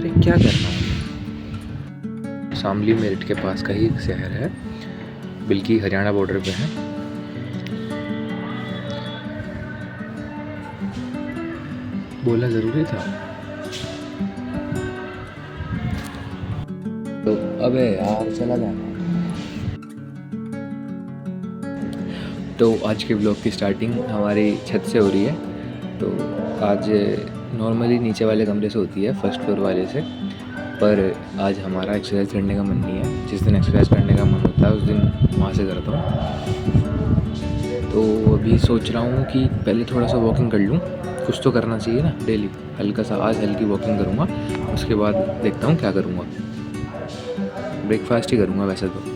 अरे क्या करना हूँ। शामली मेरठ के पास का ही एक शहर है, बल्कि हरियाणा बॉर्डर पे है। बोलना ज़रूरी था। तो अबे यार चला जाना। तो आज के ब्लॉग की स्टार्टिंग हमारी छत से हो रही है। तो आज नॉर्मली नीचे वाले कमरे से होती है, फर्स्ट फ्लोर वाले से, पर आज हमारा एक्सरसाइज करने का मन नहीं है। जिस दिन एक्सरसाइज करने का मन होता है उस दिन वहाँ से करता हूँ। तो अभी सोच रहा हूँ कि पहले थोड़ा सा वॉकिंग कर लूँ, कुछ तो करना चाहिए ना डेली। हल्का सा आज हल्की वॉकिंग करूँगा, उसके बाद देखता हूँ क्या करूँगा। ब्रेकफास्ट ही करूँगा वैसे तो।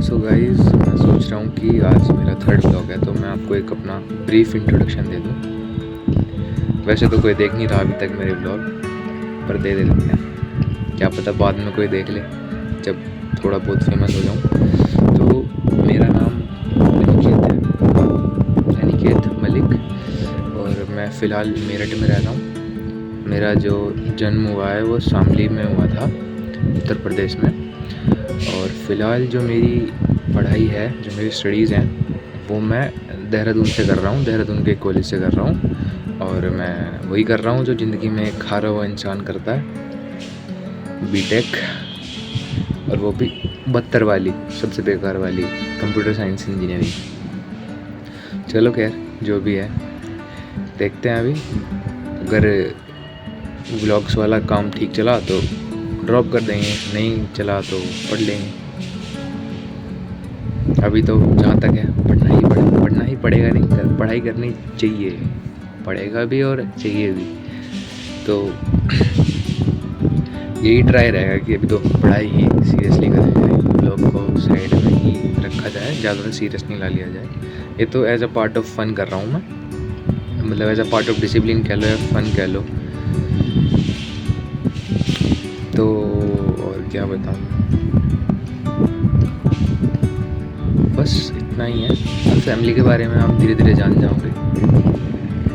सो गाइज़, मैं सोच रहा हूँ कि आज मेरा थर्ड ब्लॉग है, तो मैं आपको एक अपना ब्रीफ इंट्रोडक्शन दे दूँ। वैसे तो कोई देख नहीं रहा अभी तक मेरे ब्लॉग, पर दे देते हैं, क्या पता बाद में कोई देख ले जब थोड़ा बहुत फेमस हो जाऊँ। तो मेरा नाम अनिकेत है, अनिकेत मलिक, और मैं फ़िलहाल मेरठ में रहता हूँ। मेरा जो जन्म हुआ है वो शामली में हुआ था, उत्तर प्रदेश में। और फ़िलहाल जो मेरी पढ़ाई है, जो मेरी स्टडीज़ हैं, वो मैं देहरादून से कर रहा हूँ, देहरादून के कॉलेज से कर रहा हूँ। और मैं वही कर रहा हूँ जो ज़िंदगी में एक हारा हुआ इंसान करता है, बीटेक, और वो भी 72 वाली, सबसे बेकार वाली, कंप्यूटर साइंस इंजीनियरिंग। चलो खैर, जो भी है देखते हैं। अभी अगर व्लॉग्स वाला काम ठीक चला तो ड्रॉप कर देंगे, नहीं चला तो पढ़ लेंगे। अभी तो जहाँ तक है पढ़ना ही पड़ेगा, नहीं पढ़ाई करनी चाहिए, पढ़ेगा भी और चाहिए भी। तो यही ट्राई रहेगा कि अभी तो पढ़ाई ही सीरियसली करा जाए, ब्लॉग को साइड में ही रखा जाए, ज़्यादा सीरियस नहीं ला लिया जाए। ये तो as a part of fun कर रहा हूँ मैं, मतलब as a part of discipline कह लो या फन कह लो। तो और क्या बताऊँ, बस इतना ही है। अब फैमिली के बारे में आप धीरे धीरे जान जाओगे।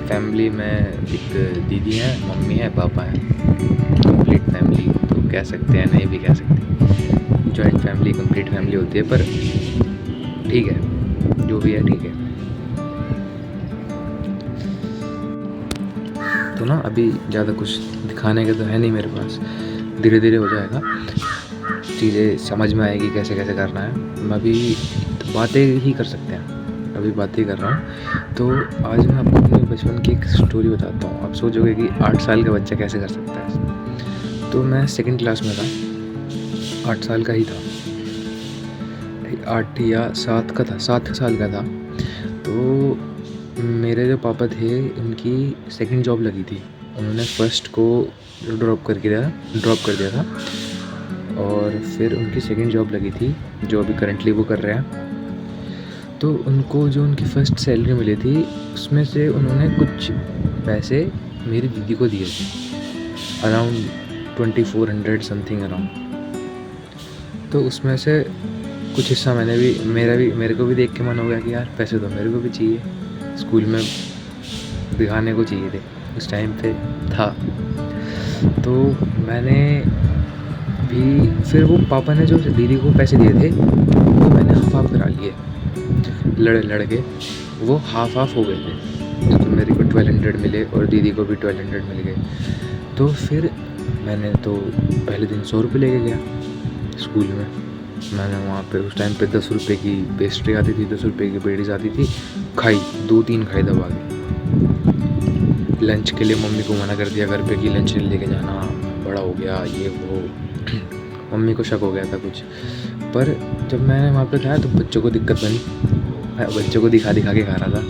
फैमिली में एक दीदी है, मम्मी है, पापा है, कंप्लीट फैमिली तो कह सकते हैं, नहीं भी कह सकते। जॉइंट फैमिली कंप्लीट फैमिली होती है, पर ठीक है, जो भी है ठीक है। तो ना अभी ज़्यादा कुछ दिखाने का तो है नहीं मेरे पास, धीरे धीरे हो जाएगा, चीज़ें समझ में आएगी कैसे कैसे करना है। मैं अभी बातें ही कर सकते हैं, अभी बातें ही कर रहा हूँ। तो आज मैं आपको अपने बचपन की एक स्टोरी बताता हूँ। आप सोचोगे कि 8 साल का बच्चा कैसे कर सकता है। तो मैं 2nd क्लास में था, 8 साल का ही था, 8 या 7 का था, 7 साल का था। तो मेरे जो पापा थे उनकी 2nd जॉब लगी थी। उन्होंने फर्स्ट को ड्रॉप कर दिया था, और फिर उनकी 2nd जॉब लगी थी जो अभी करंटली वो कर रहे हैं। तो उनको जो उनकी फ़र्स्ट सैलरी मिली थी उसमें से उन्होंने कुछ पैसे मेरी दीदी को दिए थे, अराउंड 2400 समथिंग अराउंड। तो उसमें से कुछ हिस्सा मेरे को भी देख के मन हो गया कि यार पैसे तो मेरे को भी चाहिए, स्कूल में दिखाने को चाहिए थे, उस टाइम पे था। तो मैंने भी फिर वो पापा ने जो दीदी को पैसे दिए थे वो मैंने हाफ करा लिए, लड़ के वो हाफ हो गए थे। तो मेरे को 1200 मिले और दीदी को भी 1200 मिल गए। तो फिर मैंने तो पहले दिन 100 रुपये लेके गया स्कूल में। मैंने वहाँ पे उस टाइम पे 10 रुपये की पेस्ट्री आती थी, 10 रुपये की पेडीज आती थी, खाई 2-3 खाई दबा के। लंच के लिए मम्मी को मना कर दिया घर पे कि लंच लेके जाना, बड़ा हो गया ये वो। मम्मी को शक हो गया था कुछ, पर जब मैंने वहाँ पे खाया तो बच्चों को दिक्कत बनी, बच्चों को दिखा के खा रहा था।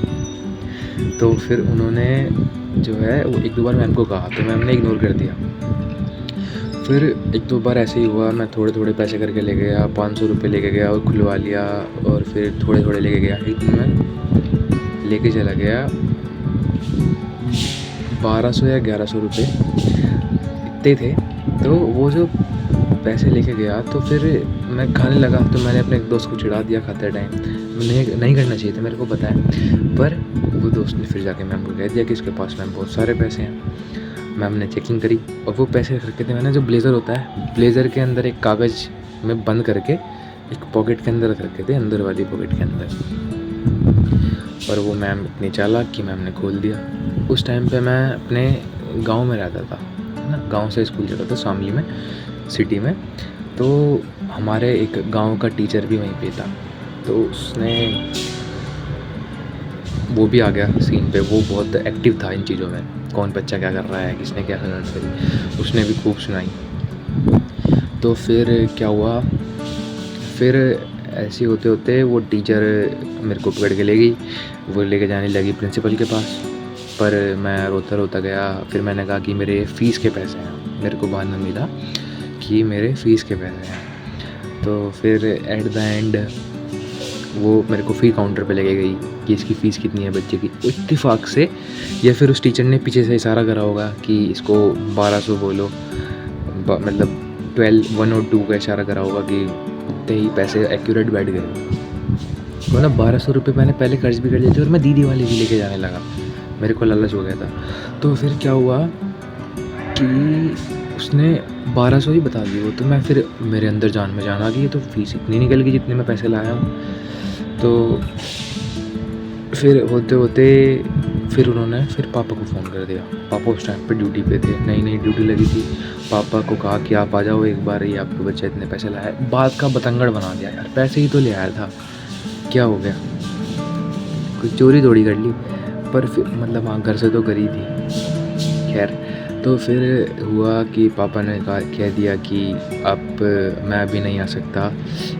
तो फिर उन्होंने जो है वो 1-2 बार मैम को कहा, तो मैम ने इग्नोर कर दिया। फिर एक दो बार ऐसे ही हुआ, मैं थोड़े थोड़े पैसे करके ले गया, 500 रुपये लेके गया और खुलवा लिया, और फिर थोड़े थोड़े लेके गया। एक दिन मैं लेके चला गया 1200 या 1100 रुपये इतने थे। तो वो जो पैसे लेके गया तो फिर मैं खाने लगा, तो मैंने अपने एक दोस्त को चिढ़ा दिया खाते टाइम। नहीं नहीं करना चाहिए था, मेरे को पता है, पर वो दोस्त ने फिर जाके मैम को कह दिया कि इसके पास मैम बहुत सारे पैसे हैं। मैम ने चेकिंग करी और वो पैसे रखे थे मैंने, जो ब्लेज़र होता है, ब्लेज़र के अंदर एक कागज़ में बंद करके एक पॉकेट के अंदर रखे थे, अंदर वाली पॉकेट के अंदर। और वो मैम इतनी चालाक कि मैम ने खोल दिया। उस टाइम पे मैं अपने गांव में रहता था ना, गांव से स्कूल जाता था शामली में, सिटी में। तो हमारे एक गांव का टीचर भी वहीं पे था, तो उसने वो भी आ गया सीन पे। वो बहुत एक्टिव था इन चीज़ों में, कौन बच्चा क्या कर रहा है, किसने क्या हरकत करी, उसने भी खूब सुनाई। तो फिर क्या हुआ, फिर ऐसे होते होते वो टीचर मेरे को पकड़ के ले गई, वो लेके जाने लगी प्रिंसिपल के पास। पर मैं रोता रोता गया। फिर मैंने कहा कि मेरे फ़ीस के पैसे हैं, मेरे को बहाना मिला कि मेरे फ़ीस के पैसे हैं। तो फिर एट द एंड वो मेरे को फ़ी काउंटर पे लेके गई कि इसकी फ़ीस कितनी है बच्चे की। इत्तेफाक से, या फिर उस टीचर ने पीछे से इशारा करा होगा कि इसको 1200 बोलो, मतलब 1 और 2 का इशारा करा होगा कि उतने ही पैसे एक्यूरेट बैठ गए। तो ना 1200 रुपये मैंने पहले कर्ज भी कर लिए थे, और मैं दीदी वाले भी लेके जाने लगा, मेरे को लालच हो गया था। तो फिर क्या हुआ कि उसने 1200 ही बता दी वो, तो मैं फिर मेरे अंदर जान में जान आ गई, तो फ़ीस इतनी निकल गई जितने मैं पैसे लाया हूँ। तो फिर होते होते फिर उन्होंने फिर पापा को फ़ोन कर दिया। पापा उस टाइम पे ड्यूटी पे थे, नई नई ड्यूटी लगी थी। पापा को कहा कि आप आ जाओ एक बार, ये आपका बच्चा इतने पैसे लाया है। बात का बतंगड़ बना दिया यार, पैसे ही तो ले आया था, क्या हो गया, कोई चोरी थोड़ी कर ली। पर फिर मतलब हाँ, घर से तो करी थी, खैर। तो फिर हुआ कि पापा ने कह दिया कि अब मैं अभी नहीं आ सकता,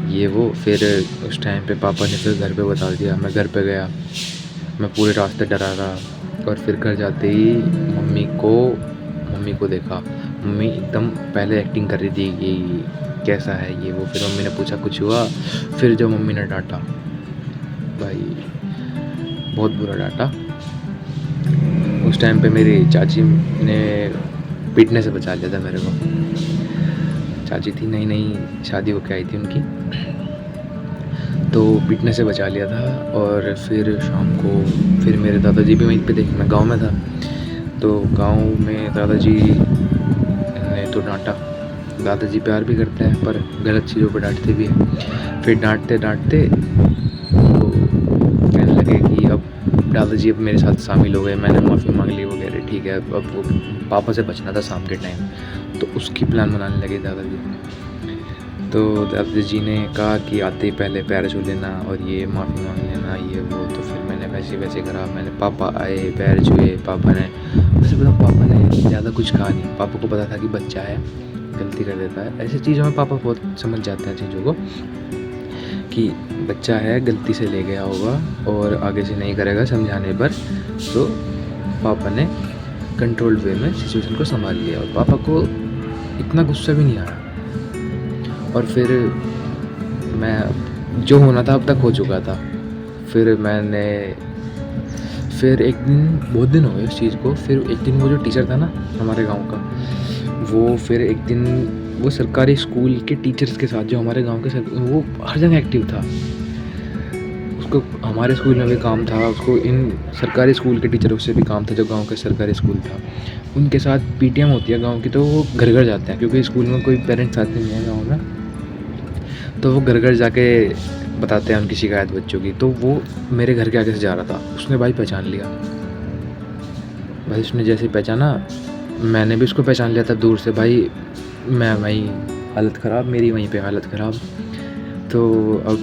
ये वो। फिर उस टाइम पे पापा ने फिर घर पे बता दिया। मैं घर पे गया, मैं पूरे रास्ते डरा रहा, और फिर घर जाते ही मम्मी को देखा। मम्मी एकदम पहले एक्टिंग कर रही थी कि कैसा है ये वो। फिर मम्मी ने पूछा कुछ हुआ, फिर जो मम्मी ने डांटा भाई, बहुत बुरा डांटा। उस टाइम पे मेरी चाची ने पीटने से बचा लिया था मेरे को। चाची थी, नई नई शादी होके आई थी उनकी, तो पीटने से बचा लिया था। और फिर शाम को फिर मेरे दादाजी भी वहीं पे थे, मैं गांव में था। तो गांव में दादाजी ने तो डांटा। दादाजी प्यार भी करते हैं, पर गलत चीज़ों पर डांटते भी हैं। फिर डांटते डांटते तो कहने लगे कि अब दादाजी अब मेरे साथ शामिल हो गए। मैंने माफ़ी मांग ली वगैरह, ठीक है। अब वो पापा से बचना था शाम के टाइम, तो उसकी प्लान बनाने लगे दादाजी। तो दादाजी ने कहा कि आते ही पहले पैर छू लेना और ये माफ़ी मांग लेना, ये वो। तो फिर मैंने वैसे करा। मैंने पापा आए, पैर छुए। पापा ने वैसे पता, पापा ने ज़्यादा कुछ कहा नहीं। पापा को पता था कि बच्चा है, गलती कर देता है। ऐसी चीज़ों में पापा बहुत समझ जाते हैं चीज़ों को, कि बच्चा है, गलती से ले गया होगा और आगे से नहीं करेगा समझाने पर। तो पापा ने कंट्रोल्ड वे में सिचुएशन को संभाल लिया, और पापा को इतना गुस्सा भी नहीं आया। और फिर मैं, जो होना था अब तक हो चुका था। फिर एक दिन, बहुत दिन हो गए उस चीज़ को। फिर एक दिन वो जो टीचर था ना हमारे गांव का, वो फिर एक दिन वो सरकारी स्कूल के टीचर्स के साथ, जो हमारे गांव के, वो हर जगह एक्टिव था। उसको हमारे स्कूल में भी काम था, उसको इन सरकारी स्कूल के टीचरों से भी काम था, जो गांव का सरकारी स्कूल था। उनके साथ पीटीएम होती है गांव की, तो वो घर घर जाते हैं, क्योंकि स्कूल में कोई पेरेंट्स आते नहीं हैं गाँव में। तो वो घर घर जाके बताते हैं उनकी शिकायत बच्चों की। तो वो मेरे घर के आगे से जा रहा था, उसने भाई पहचान लिया। भाई उसने जैसे पहचाना, मैंने भी उसको पहचान लिया था दूर से। भाई मैं वहीं, हालत ख़राब मेरी, वहीं पे हालत ख़राब। तो अब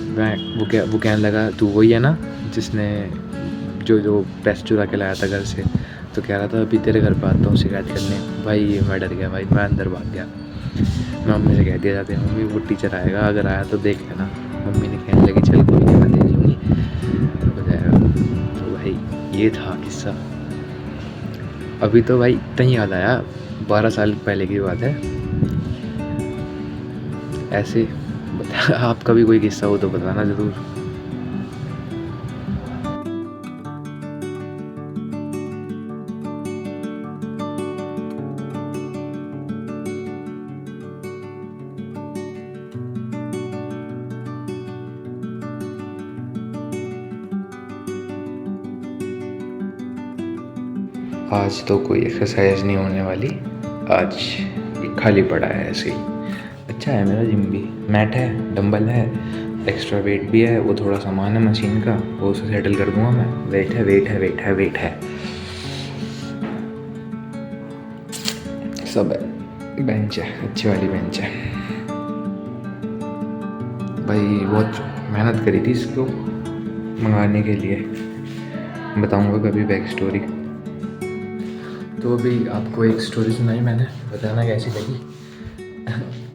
वो कहने लगा, तू वही है ना जिसने जो पैसे चुरा के लाया था घर से? तो कह रहा था अभी तेरे घर पर आता हूँ शिकायत करने। भाई मैं डर गया, भाई मैं अंदर भाग गया। मैं मम्मी से कह दिया जाते हैं, मम्मी वो टीचर आएगा, अगर आया तो देख लेना। मम्मी ने कहने लगी चल कोई नहीं, मैं देख लूँगी, हो जाएगा। तो भाई ये था किस्सा। अभी तो भाई इतना ही याद आया, 12 साल पहले की बात है। ऐसे बता आपका भी कोई किस्सा हो तो बताना ज़रूर। आज तो कोई एक्सरसाइज नहीं होने वाली, आज ये खाली पड़ा है ऐसे ही। अच्छा है मेरा जिम भी, मैट है, डंबल है, एक्स्ट्रा वेट भी है, वो थोड़ा सामान है मशीन का, वो उसे सेटल कर दूंगा मैं। वेट है, वेट है, वेट है, वेट है, सब है। बेंच है, अच्छी वाली बेंच है भाई। बहुत मेहनत करी थी इसको मंगाने के लिए, बताऊंगा कभी बैक स्टोरी। तो अभी आपको एक स्टोरी सुनाई मैंने, बताना कैसी लगी।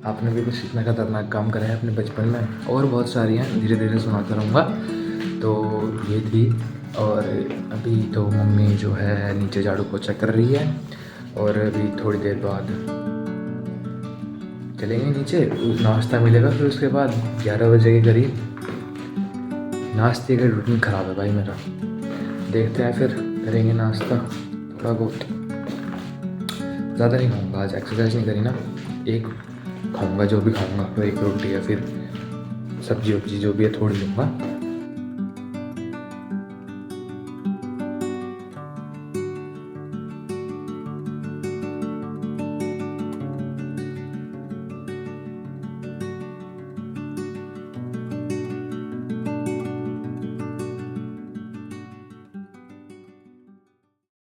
आपने भी कुछ इतना खतरनाक काम करा है अपने बचपन में, और बहुत सारी हैं, धीरे धीरे सुनाता रहूँगा। तो ये थी, और अभी तो मम्मी जो है नीचे झाड़ू पोछा कर रही है, और अभी थोड़ी देर बाद चलेंगे नीचे, नाश्ता मिलेगा। फिर उसके बाद 11 बजे के करीब, नाश्ते का रूटीन ख़राब है भाई मेरा, देखते हैं फिर करेंगे नाश्ता थोड़ा बहुत। ज़्यादा नहीं खाऊंगा आज, एक्सरसाइज नहीं करी ना, एक खाऊंगा जो भी खाऊंगा, तो एक रोटी या फिर सब्जी वब्जी जो भी है थोड़ी लूँगा।